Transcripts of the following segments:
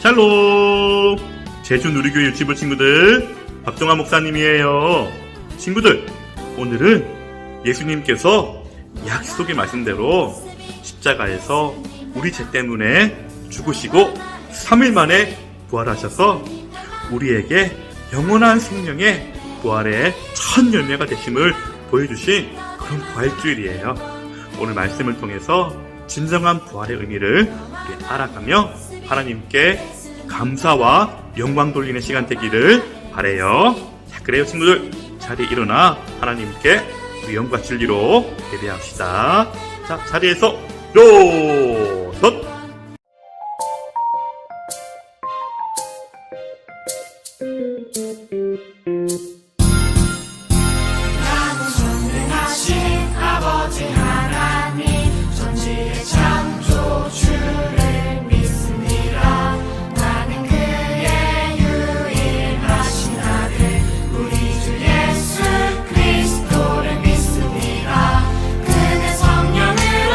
샬롬! 제주 누리교회 유치부 친구들, 박종환 목사님이에요. 친구들, 오늘은 예수님께서 약속의 말씀대로 십자가에서 우리 죄 때문에 죽으시고 3일 만에 부활하셔서 우리에게 영원한 생명의 부활의 첫 열매가 되심을 보여주신 그런 부활주일이에요. 오늘 말씀을 통해서 진정한 부활의 의미를 우리 알아가며 하나님께 감사와 영광 돌리는 시간 되기를 바라요. 자, 그래요 친구들, 자리에 일어나 하나님께 우리 영과 진리로 예배합시다. 자, 자리에서 요섯. 나는 전능하신 아버지 하나님 전지의 창조주를 믿습니다. 나는 그의 유일하신 아들 우리 주 예수 그리스도를 믿습니다. 그는 성령으로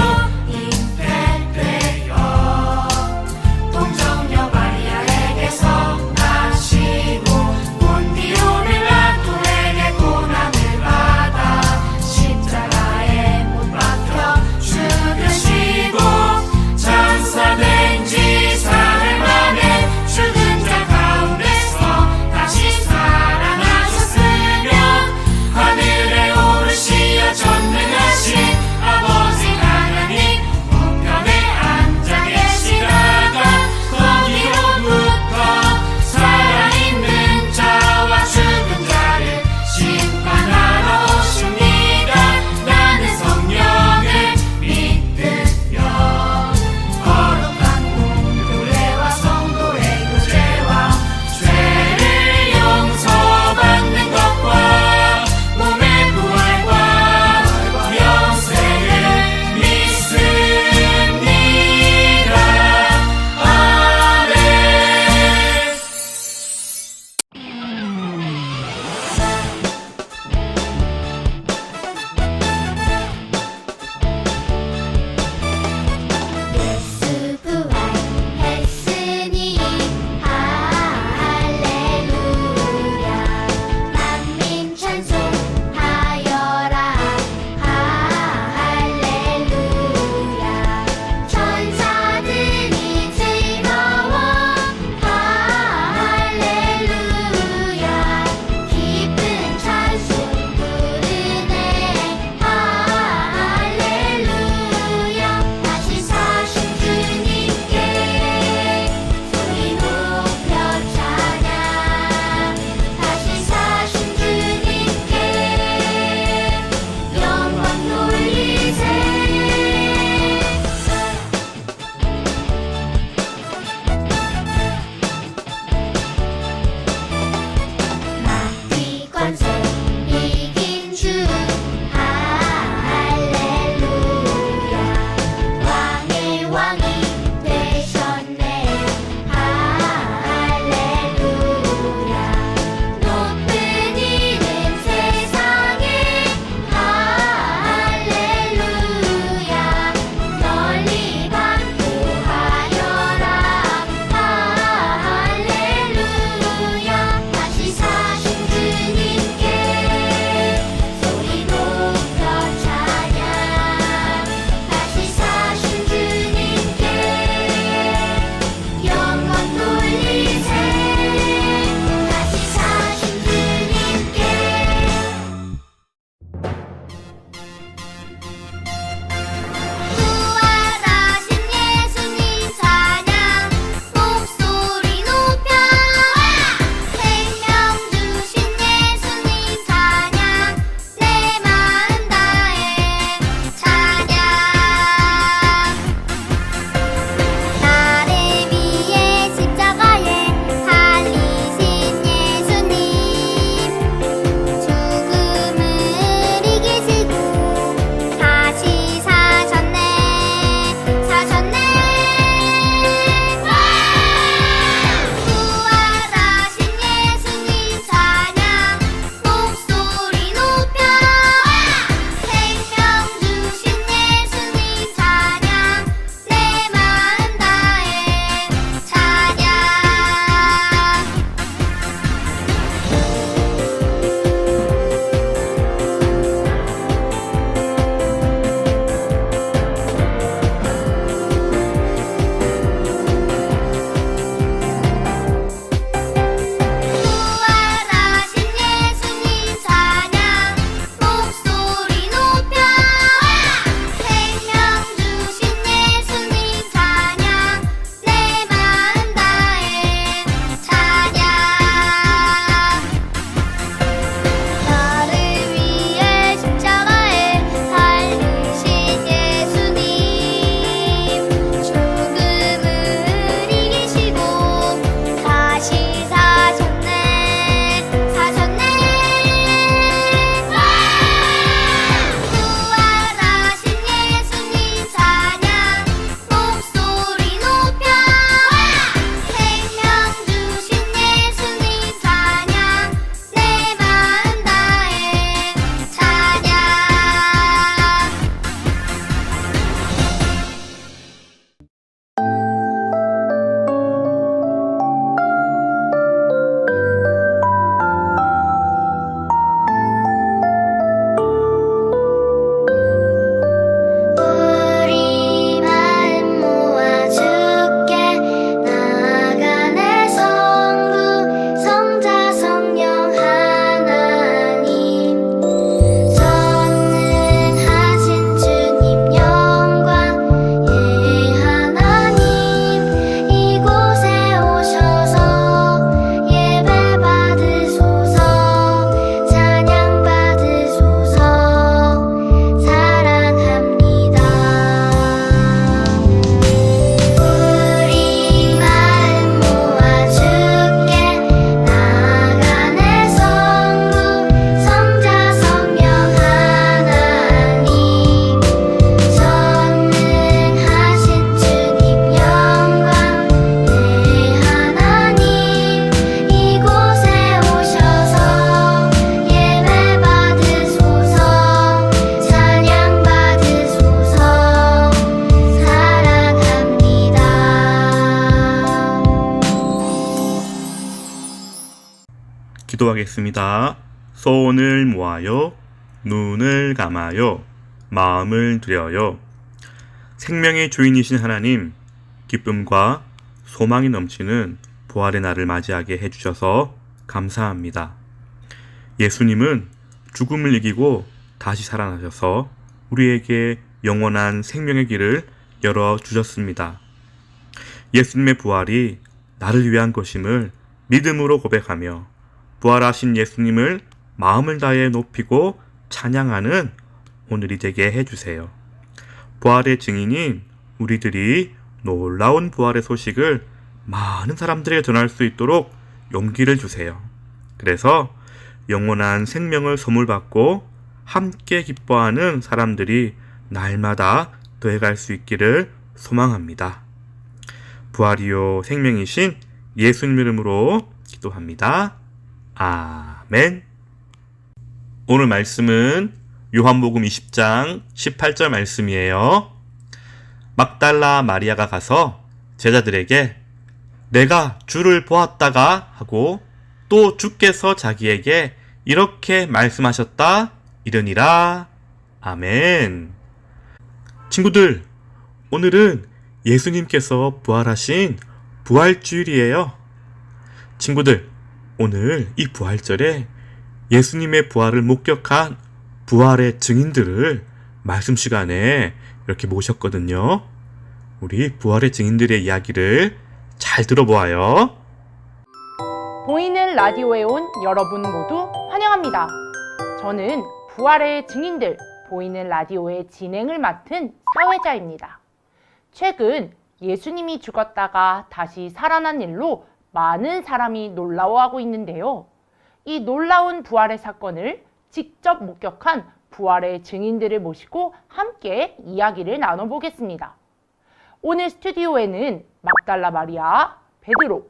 잉태되었으니 기도하겠습니다. 손을 모아요. 눈을 감아요. 마음을 드려요. 생명의 주인이신 하나님, 기쁨과 소망이 넘치는 부활의 날을 맞이하게 해주셔서 감사합니다. 예수님은 죽음을 이기고 다시 살아나셔서 우리에게 영원한 생명의 길을 열어주셨습니다. 예수님의 부활이 나를 위한 것임을 믿음으로 고백하며 부활하신 예수님을 마음을 다해 높이고 찬양하는 오늘이 되게 해주세요. 부활의 증인인 우리들이 놀라운 부활의 소식을 많은 사람들에게 전할 수 있도록 용기를 주세요. 그래서 영원한 생명을 선물받고 함께 기뻐하는 사람들이 날마다 더해갈 수 있기를 소망합니다. 부활이요 생명이신 예수님 이름으로 기도합니다. 아멘. 오늘 말씀은 요한복음 20장 18절 말씀이에요. 막달라 마리아가 가서 제자들에게 내가 주를 보았다가 하고 또 주께서 자기에게 이렇게 말씀하셨다 이르니라. 아멘. 친구들, 오늘은 예수님께서 부활하신 부활주일이에요. 친구들, 오늘 이 부활절에 예수님의 부활을 목격한 부활의 증인들을 말씀 시간에 이렇게 모셨거든요. 우리 부활의 증인들의 이야기를 잘 들어보아요. 보이는 라디오에 온 여러분 모두 환영합니다. 저는 부활의 증인들 보이는 라디오의 진행을 맡은 사회자입니다. 최근 예수님이 죽었다가 다시 살아난 일로 많은 사람이 놀라워하고 있는데요. 이 놀라운 부활의 사건을 직접 목격한 부활의 증인들을 모시고 함께 이야기를 나눠보겠습니다. 오늘 스튜디오에는 막달라 마리아, 베드로,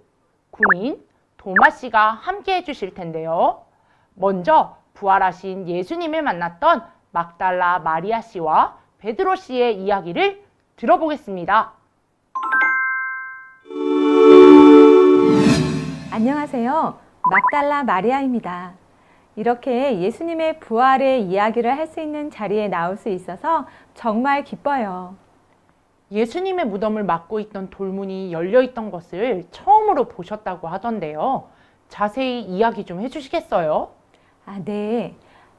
군인, 도마 씨가 함께 해주실 텐데요. 먼저 부활하신 예수님을 만났던 막달라 마리아 씨와 베드로 씨의 이야기를 들어보겠습니다. 안녕하세요. 막달라 마리아입니다. 이렇게 예수님의 부활의 이야기를 할 수 있는 자리에 나올 수 있어서 정말 기뻐요. 예수님의 무덤을 막고 있던 돌문이 열려있던 것을 처음으로 보셨다고 하던데요. 자세히 이야기 좀 해주시겠어요? 네.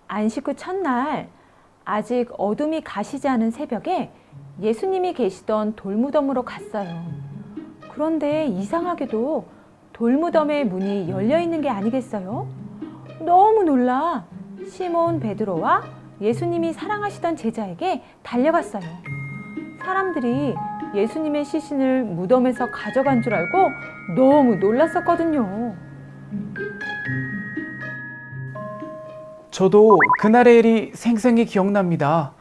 안식 후 첫날 아직 어둠이 가시지 않은 새벽에 예수님이 계시던 돌무덤으로 갔어요. 그런데 이상하게도 돌무덤의 문이 열려 있는 게 아니겠어요? 너무 놀라 시몬 베드로와 예수님이 사랑하시던 제자에게 달려갔어요. 사람들이 예수님의 시신을 무덤에서 가져간 줄 알고 너무 놀랐었거든요. 저도 그날의 일이 생생히 기억납니다.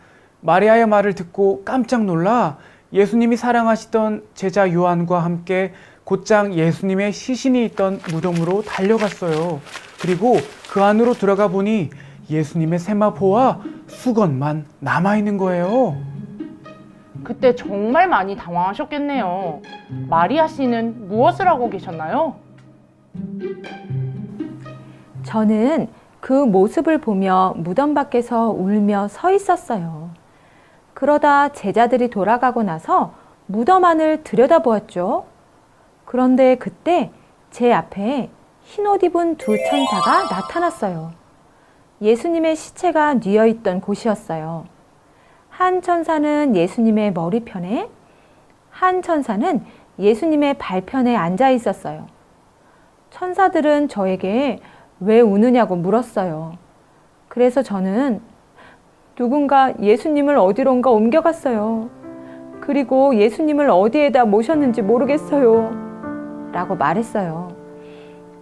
마리아의 말을 듣고 깜짝 놀라 예수님이 사랑하시던 제자 요한과 함께 곧장 예수님의 시신이 있던 무덤으로 달려갔어요. 그리고 그 안으로 들어가 보니 예수님의 세마포와 수건만 남아있는 거예요. 그때 정말 많이 당황하셨겠네요. 마리아 씨는 무엇을 하고 계셨나요? 저는 그 모습을 보며 무덤 밖에서 울며 서 있었어요. 그러다 제자들이 돌아가고 나서 무덤 안을 들여다보았죠. 그런데 그때 제 앞에 흰옷 입은 두 천사가 나타났어요. 예수님의 시체가 뉘어있던 곳이었어요. 한 천사는 예수님의 머리편에, 한 천사는 예수님의 발편에 앉아 있었어요. 천사들은 저에게 왜 우느냐고 물었어요. 그래서 저는 누군가 예수님을 어디론가 옮겨갔어요. 그리고 예수님을 어디에다 모셨는지 모르겠어요. 라고 말했어요.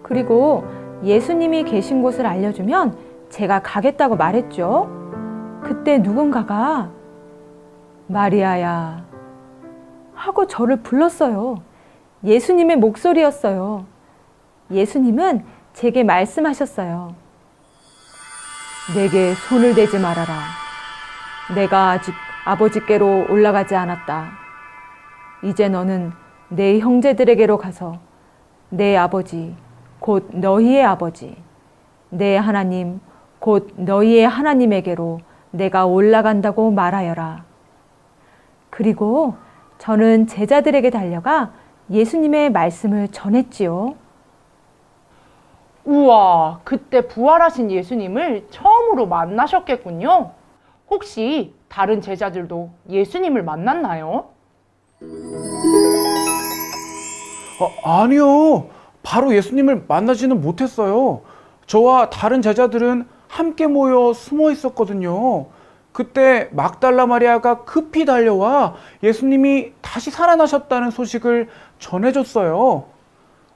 그리고 예수님이 계신 곳을 알려주면 제가 가겠다고 말했죠. 그때 누군가가 마리아야 하고 저를 불렀어요. 예수님의 목소리였어요. 예수님은 제게 말씀하셨어요. 내게 손을 대지 말아라. 내가 아직 아버지께로 올라가지 않았다. 이제 너는 내 형제들에게로 가서 내 아버지, 곧 너희의 아버지, 내 하나님, 곧 너희의 하나님에게로 내가 올라간다고 말하여라. 그리고 저는 제자들에게 달려가 예수님의 말씀을 전했지요. 우와, 그때 부활하신 예수님을 처음으로 만나셨겠군요. 혹시 다른 제자들도 예수님을 만났나요? 아니요. 바로 예수님을 만나지는 못했어요. 저와 다른 제자들은 함께 모여 숨어 있었거든요. 그때 막달라 마리아가 급히 달려와 예수님이 다시 살아나셨다는 소식을 전해줬어요.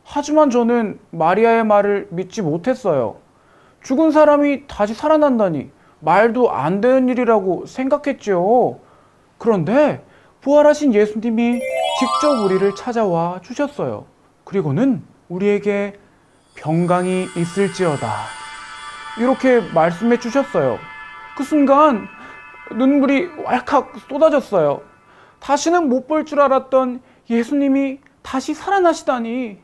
하지만 저는 마리아의 말을 믿지 못했어요. 죽은 사람이 다시 살아난다니 말도 안 되는 일이라고 생각했죠. 그런데 부활하신 예수님이 직접 우리를 찾아와 주셨어요. 그리고는 우리에게 평강이 있을지어다, 이렇게 말씀해 주셨어요. 그 순간 눈물이 왈칵 쏟아졌어요. 다시는 못 볼 줄 알았던 예수님이 다시 살아나시다니,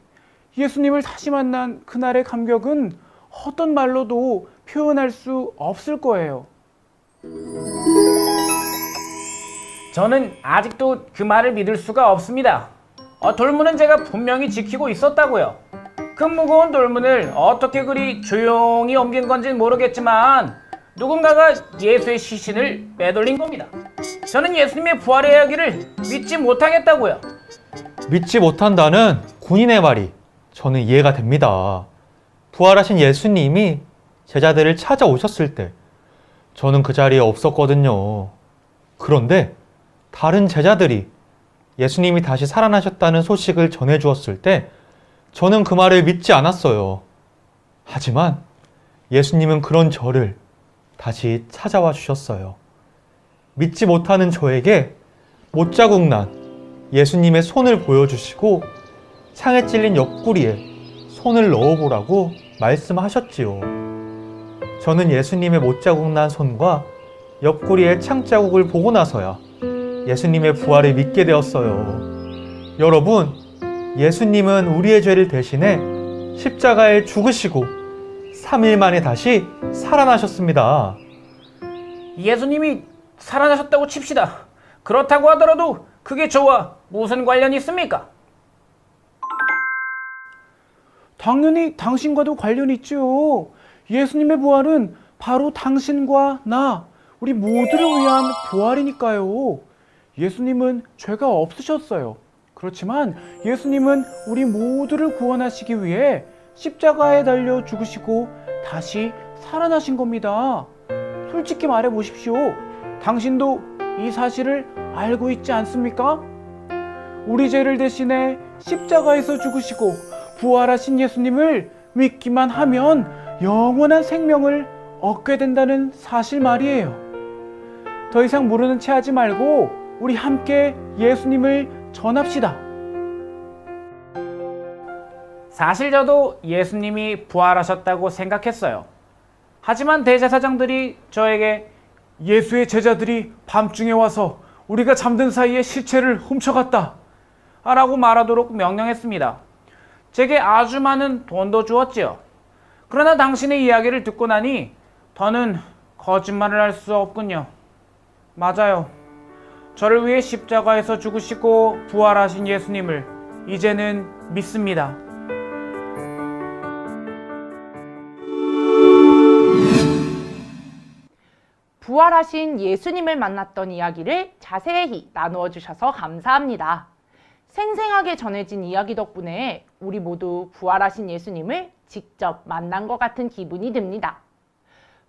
예수님을 다시 만난 그날의 감격은 어떤 말로도 표현할 수 없을 거예요. 저는 아직도 그 말을 믿을 수가 없습니다. 돌문은 제가 분명히 지키고 있었다고요. 그 무거운 돌문을 어떻게 그리 조용히 옮긴 건지는 모르겠지만 누군가가 예수의 시신을 빼돌린 겁니다. 저는 예수님의 부활의 이야기를 믿지 못하겠다고요. 믿지 못한다는 군인의 말이 저는 이해가 됩니다. 부활하신 예수님이 제자들을 찾아오셨을 때 저는 그 자리에 없었거든요. 그런데 다른 제자들이 예수님이 다시 살아나셨다는 소식을 전해주었을 때 저는 그 말을 믿지 않았어요. 하지만 예수님은 그런 저를 다시 찾아와 주셨어요. 믿지 못하는 저에게 못자국 난 예수님의 손을 보여주시고 창에 찔린 옆구리에 손을 넣어보라고 말씀하셨지요. 저는 예수님의 못자국 난 손과 옆구리의 창자국을 보고 나서야 예수님의 부활을 믿게 되었어요. 여러분, 예수님은 우리의 죄를 대신해 십자가에 죽으시고 3일 만에 다시 살아나셨습니다. 예수님이 살아나셨다고 칩시다. 그렇다고 하더라도 그게 저와 무슨 관련이 있습니까? 당연히 당신과도 관련이 있죠. 예수님의 부활은 바로 당신과 나, 우리 모두를 위한 부활이니까요. 예수님은 죄가 없으셨어요. 그렇지만 예수님은 우리 모두를 구원하시기 위해 십자가에 달려 죽으시고 다시 살아나신 겁니다. 솔직히 말해 보십시오. 당신도 이 사실을 알고 있지 않습니까? 우리 죄를 대신해 십자가에서 죽으시고 부활하신 예수님을 믿기만 하면 영원한 생명을 얻게 된다는 사실 말이에요. 더 이상 모르는 체 하지 말고 우리 함께 예수님을 전합시다. 사실 저도 예수님이 부활하셨다고 생각했어요. 하지만 대제사장들이 저에게 예수의 제자들이 밤중에 와서 우리가 잠든 사이에 시체를 훔쳐갔다 라고 말하도록 명령했습니다. 제게 아주 많은 돈도 주었지요. 그러나 당신의 이야기를 듣고 나니 더는 거짓말을 할 수 없군요. 맞아요. 저를 위해 십자가에서 죽으시고 부활하신 예수님을 이제는 믿습니다. 부활하신 예수님을 만났던 이야기를 자세히 나누어 주셔서 감사합니다. 생생하게 전해진 이야기 덕분에 우리 모두 부활하신 예수님을 직접 만난 것 같은 기분이 듭니다.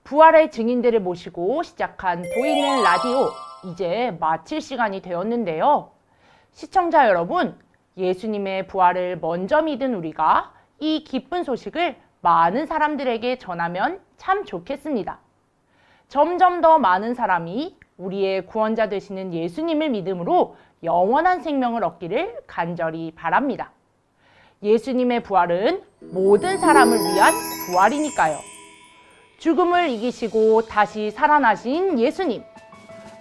부활의 증인들을 모시고 시작한 보이는 라디오, 이제 마칠 시간이 되었는데요. 시청자 여러분, 예수님의 부활을 먼저 믿은 우리가 이 기쁜 소식을 많은 사람들에게 전하면 참 좋겠습니다. 점점 더 많은 사람이 우리의 구원자 되시는 예수님을 믿음으로 영원한 생명을 얻기를 간절히 바랍니다. 예수님의 부활은 모든 사람을 위한 부활이니까요. 죽음을 이기시고 다시 살아나신 예수님,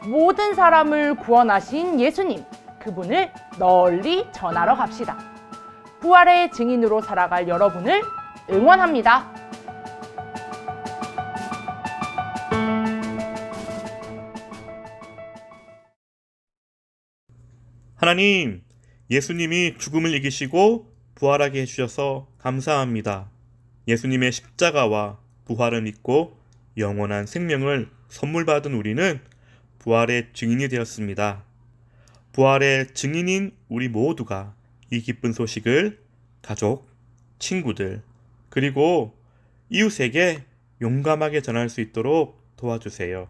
모든 사람을 구원하신 예수님, 그분을 널리 전하러 갑시다. 부활의 증인으로 살아갈 여러분을 응원합니다. 하나님, 예수님이 죽음을 이기시고 부활하게 해주셔서 감사합니다. 예수님의 십자가와 부활을 믿고 영원한 생명을 선물 받은 우리는 부활의 증인이 되었습니다. 부활의 증인인 우리 모두가 이 기쁜 소식을 가족, 친구들, 그리고 이웃에게 용감하게 전할 수 있도록 도와주세요.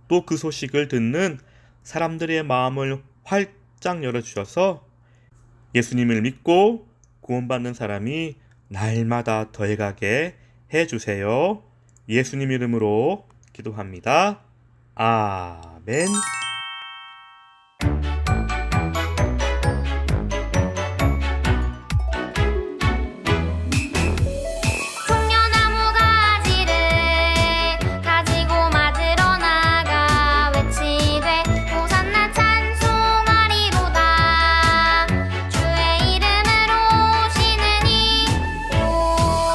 또 그 소식을 듣는 사람들의 마음을 활짝 열어주셔서 예수님을 믿고 구원받는 사람이 날마다 더해가게 해주세요. 예수님 이름으로 기도합니다. 아멘. 풍년나무 가지를 가지고 맞으러 나가 외치되 호산나 찬송하리로다. 주의 이름으로 오시는 이 온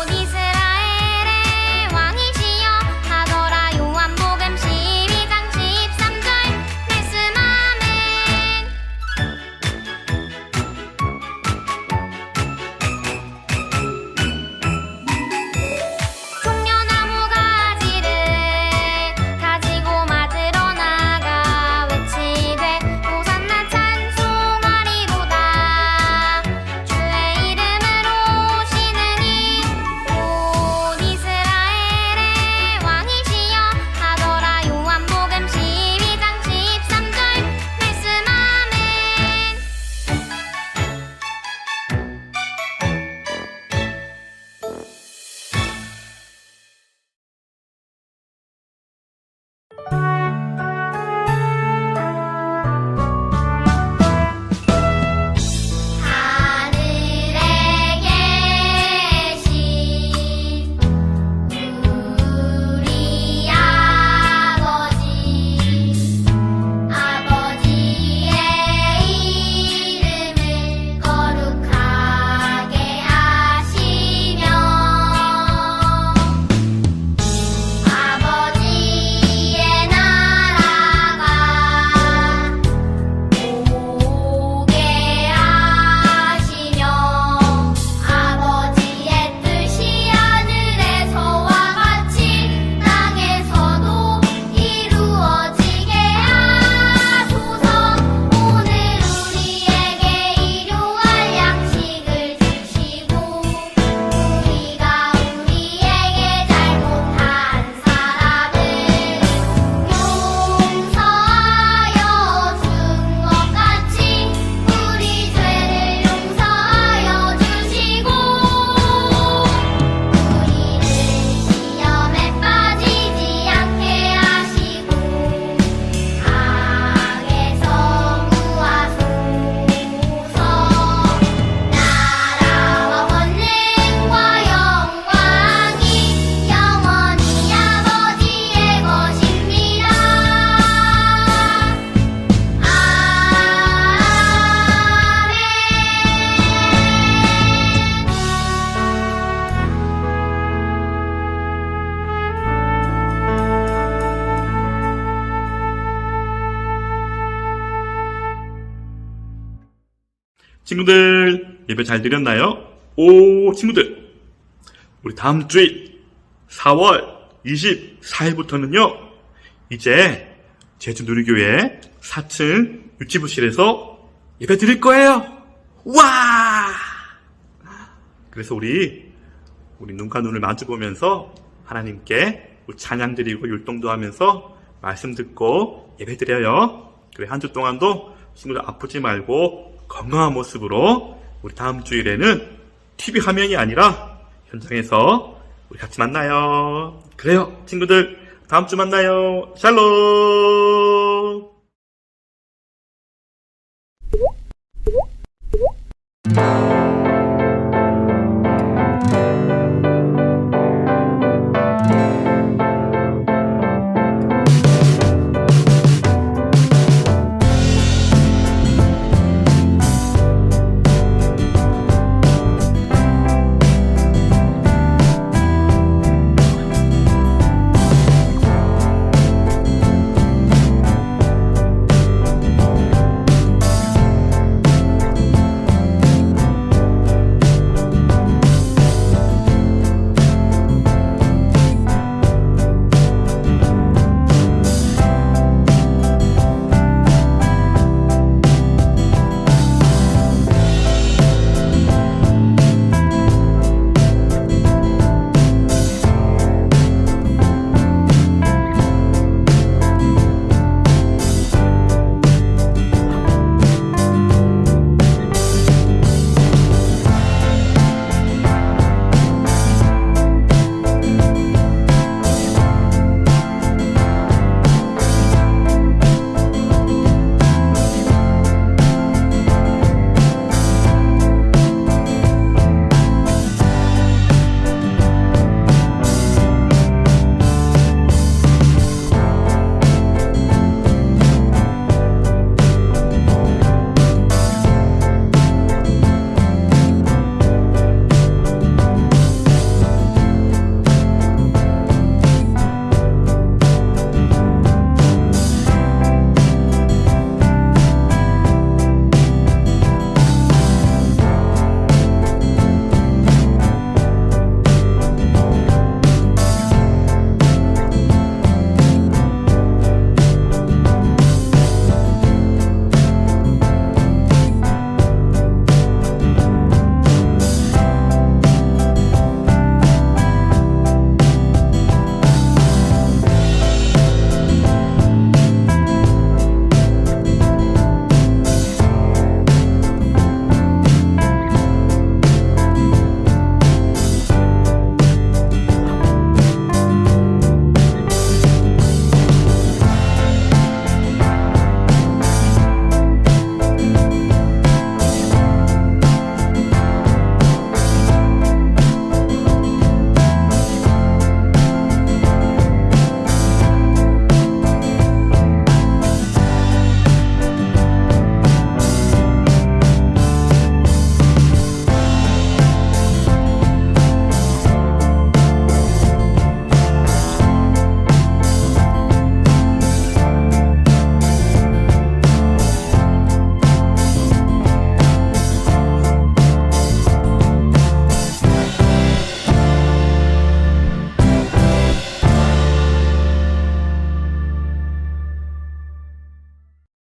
이스라엘의 왕이시여 하더라. 요한복음 12장 13절 말씀. 아멘. 풍년나무 가지를 가지고 맞으러 나가 외치되 호산나 찬송하리로다. 주의 이름으로 오시는 이 온 이스라엘의 왕이시여 하더라. 요한복음 12장 13절 말씀. 아멘. 하늘에 계신 우리 아버지의 이름을 거룩하게 하시며 아버지의 나라가 오게 하시며 아버지의 뜻이 하늘에서와 같이 땅에서도 이루어지게 하소서. 오늘 우리에게 일용할 양식을 주시고 우리가 우리에게 잘못한 사람을 용서하여 준 것 같이 우리 죄를 용서하여 주시고 우리를 시험에 빠지지 않게 하시고 악에서 구하소서. 나라와 권능과 영광이 영원히 아버지의 것입니다. 친구들, 예배 잘 드렸나요? 오, 친구들, 우리 다음 주일 4월 24일부터는요 이제 제주누리교회 4층 유치부실에서 예배 드릴 거예요. 와! 그래서 우리 눈과 눈을 마주 보면서 하나님께 우리 찬양 드리고 율동도 하면서 말씀 듣고 예배 드려요. 그래, 한 주 동안도 친구들 아프지 말고 건강한 모습으로 우리 다음 주일에는 TV 화면이 아니라 현장에서 우리 같이 만나요. 그래요, 친구들, 다음 주 만나요. 샬롬.